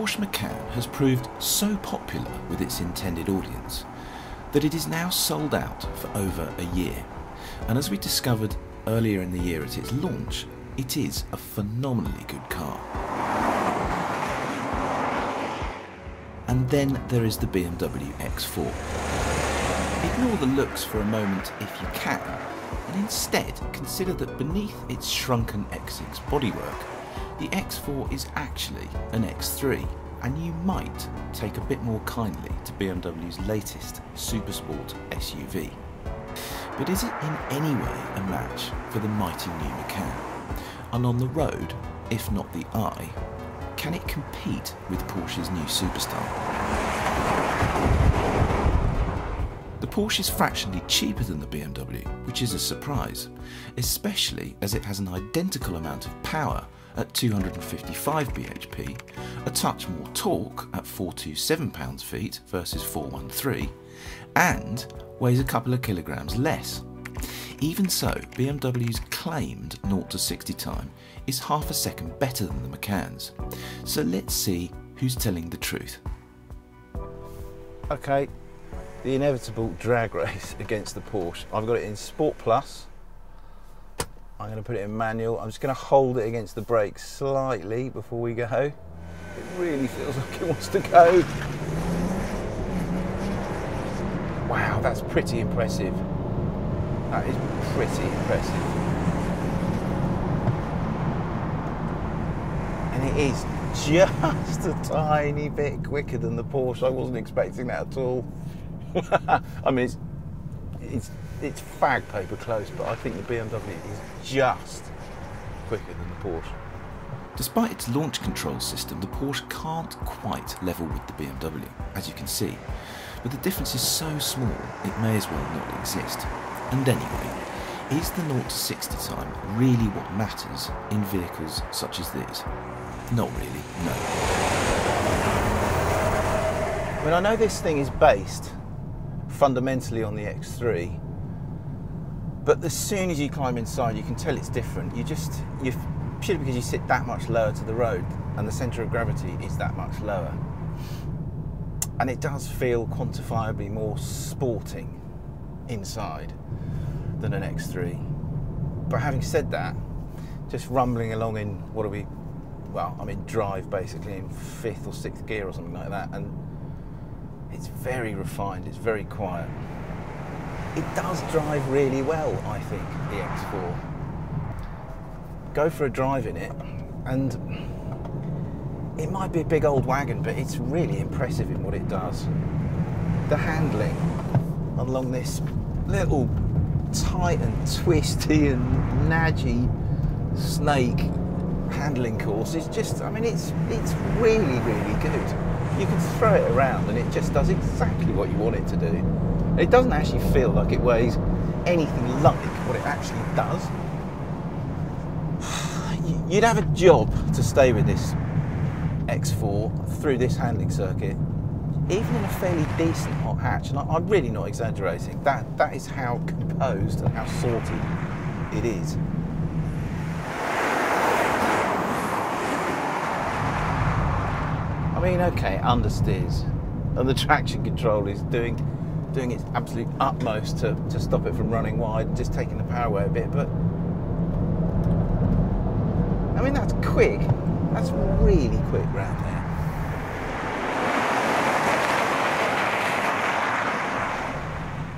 Porsche Macan has proved so popular with its intended audience that it is now sold out for over a year, and as we discovered earlier in the year at its launch, it is a phenomenally good car. And then there is the BMW X4. Ignore the looks for a moment if you can, and instead consider that beneath its shrunken X6 bodywork, the X4 is actually an X3, and you might take a bit more kindly to BMW's latest supersport SUV. But is it in any way a match for the mighty new Macan? And on the road, if not the eye, can it compete with Porsche's new superstar? The Porsche is fractionally cheaper than the BMW, which is a surprise, especially as it has an identical amount of power at 255 bhp, a touch more torque at 427 pounds-feet versus 413, and weighs a couple of kilograms less. Even so, BMW's claimed 0 to 60 time is half a second better than the Macan's. So let's see who's telling the truth. Okay, the inevitable drag race against the Porsche. I've got it in Sport Plus. I'm going to put it in manual. I'm just going to hold it against the brakes slightly before we go. It really feels like it wants to go. Wow, that's pretty impressive. That is pretty impressive. And it is just a tiny bit quicker than the Porsche. I wasn't expecting that at all. I mean, it's fag paper close, but I think the BMW is just quicker than the Porsche. Despite its launch control system, the Porsche can't quite level with the BMW, as you can see. But the difference is so small, it may as well not exist. And anyway, is the 0 to 60 time really what matters in vehicles such as these? Not really, no. I mean, I know this thing is based fundamentally on the X3, but as soon as you climb inside, you can tell it's different. Purely because you sit that much lower to the road, and the centre of gravity is that much lower. And it does feel quantifiably more sporting inside than an X3. But having said that, just rumbling along in, I'm in drive basically in 5th or 6th gear or something like that, and it's very refined, it's very quiet. It does drive really well, I think, the X4. Go for a drive in it, and it might be a big old wagon, but it's really impressive in what it does. The handling along this little tight and twisty and nudgy snake handling course is just, I mean, it's really, really good. You can throw it around and it just does exactly what you want it to do. It doesn't actually feel like it weighs anything like what it actually does. You'd have a job to stay with this X4 through this handling circuit, even in a fairly decent hot hatch, and I'm really not exaggerating. That is how composed and how sorted it is. I mean, okay, understeers, and the traction control is doing its absolute utmost to stop it from running wide, just taking the power away a bit, but I mean, that's quick. That's really quick round there.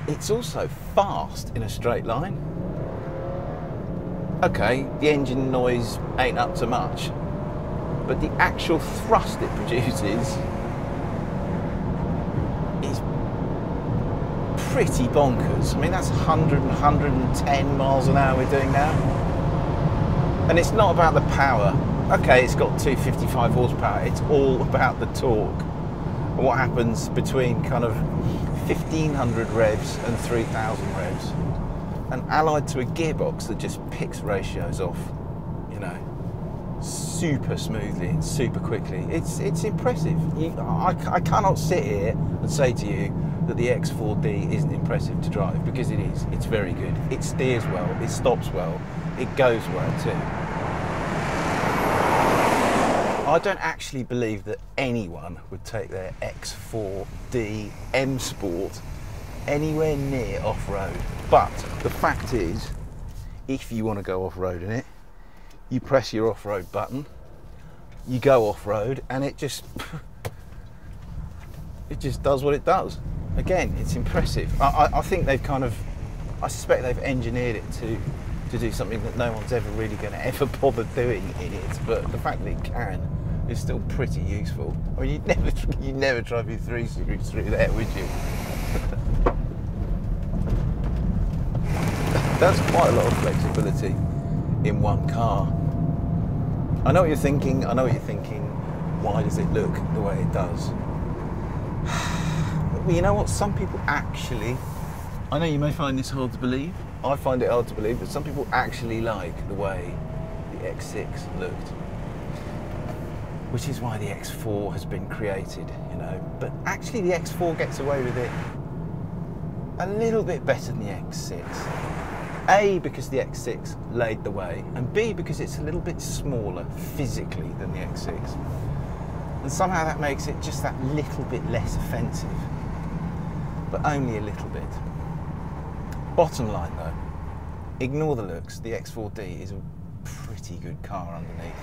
It's also fast in a straight line. Okay, the engine noise ain't up to much, but the actual thrust it produces is pretty bonkers. I mean, that's 100 and 110 miles an hour we're doing now. And it's not about the power. Okay, it's got 255 horsepower. It's all about the torque and what happens between kind of 1500 revs and 3000 revs, and allied to a gearbox that just picks ratios off, you know, super smoothly and super quickly. It's impressive. I cannot sit here and say to you that the X4D isn't impressive to drive, because it is. It's very good. It steers well, it stops well, it goes well too. I don't actually believe that anyone would take their X4D M Sport anywhere near off-road. But the fact is, if you want to go off-road in it, you press your off-road button, you go off-road, and it just does what it does. Again, it's impressive. I think they've I suspect they've engineered it to do something that no one's ever really going to ever bother doing in it, but the fact that it can is still pretty useful. I mean, you'd never drive your 3 Series through there, would you? That's quite a lot of flexibility in one car. I know what you're thinking, why does it look the way it does? Well, you know what, some people actually, I know you may find this hard to believe, I find it hard to believe, but some people actually like the way the X6 looked. Which is why the X4 has been created, you know. But actually the X4 gets away with it a little bit better than the X6. A, because the X6 laid the way, and B, because it's a little bit smaller physically than the X6. And somehow that makes it just that little bit less offensive. But only a little bit. Bottom line though, ignore the looks, the X4D is a pretty good car underneath.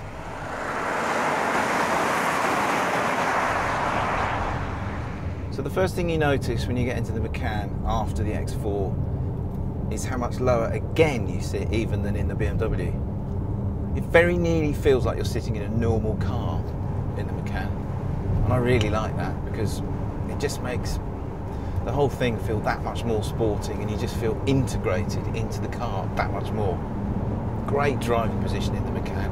So the first thing you notice when you get into the Macan after the X4 is how much lower again you sit even than in the BMW. It very nearly feels like you're sitting in a normal car in the Macan. And I really like that because it just makes the whole thing feel that much more sporting, and you just feel integrated into the car that much more. Great driving position in the Macan.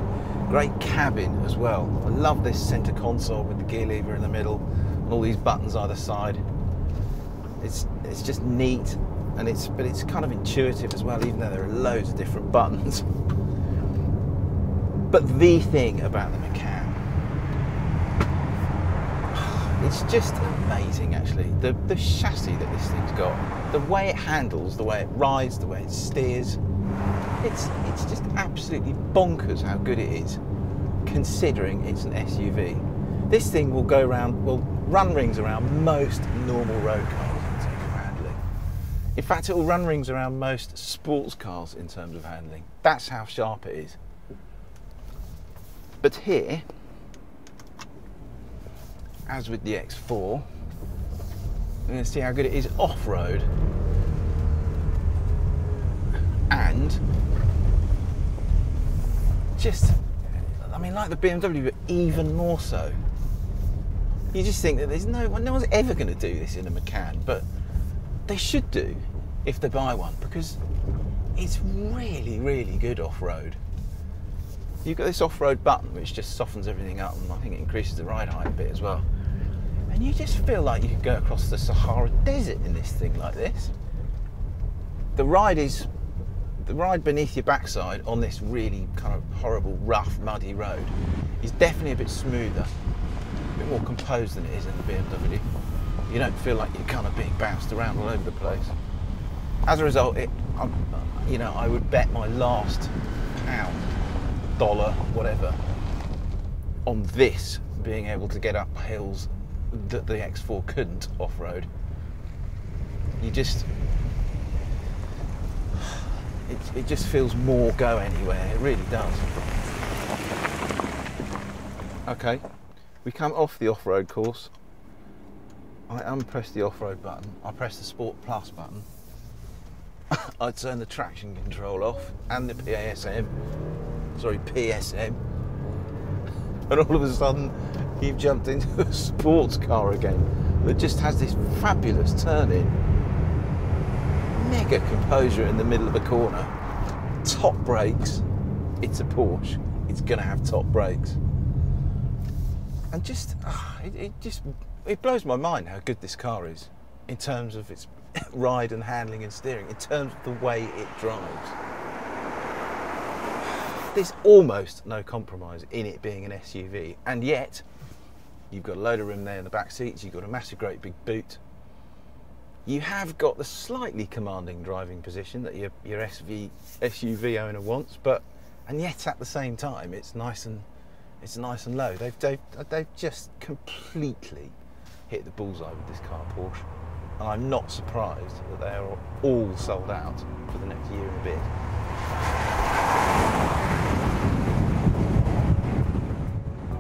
Great cabin as well. I love this centre console with the gear lever in the middle and all these buttons either side. It's just neat, and but it's kind of intuitive as well, even though there are loads of different buttons. But the thing about the Macan, it's just amazing actually. The chassis that this thing's got, the way it handles, the way it rides, the way it steers, it's just absolutely bonkers how good it is, considering it's an SUV. This thing will go around, will run rings around most normal road cars in terms of handling. In fact, it will run rings around most sports cars in terms of handling. That's how sharp it is. But here, as with the X4, we're going to see how good it is off-road, and just, I mean, like the BMW, but even more so. You just think that there's no one's ever going to do this in a Macan, but they should do if they buy one, because it's really, really good off-road. You've got this off-road button which just softens everything up, and I think it increases the ride height a bit as well. And you just feel like you could go across the Sahara Desert in this thing like this. The ride beneath your backside on this really kind of horrible, rough, muddy road is definitely a bit smoother, a bit more composed than it is in the BMW. You don't feel like you're kind of being bounced around all over the place. As a result, you know, I would bet my last pound, dollar, whatever, on this being able to get up hills that the X4 couldn't off-road. It just feels more go anywhere. It really does. Okay, we come off the off-road course. I unpress the off-road button. I press the Sport Plus button. I turn the traction control off and the PSM, and all of a sudden you've jumped into a sports car again that just has this fabulous turn-in. Mega composure in the middle of the corner. Top brakes. It's a Porsche. It's going to have top brakes. And just, it blows my mind how good this car is in terms of its ride and handling and steering, in terms of the way it drives. There's almost no compromise in it being an SUV, and yet you've got a load of room there in the back seats, you've got a massive great big boot, you have got the slightly commanding driving position that your SUV owner wants, and yet at the same time it's nice and It's nice and low. They've just completely hit the bullseye with this car, Porsche. And I'm not surprised that they are all sold out for the next year and a bit.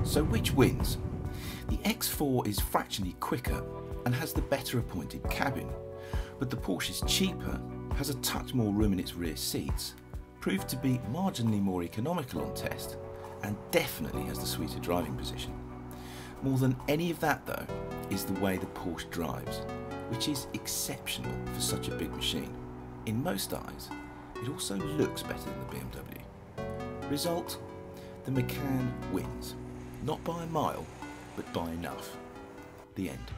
So which wins? The X4 is fractionally quicker and has the better appointed cabin, but the Porsche is cheaper, has a touch more room in its rear seats, proved to be marginally more economical on test, and definitely has the sweeter driving position. More than any of that though, is the way the Porsche drives, which is exceptional for such a big machine. In most eyes, it also looks better than the BMW. Result, the Macan wins, not by a mile, but by enough. The end.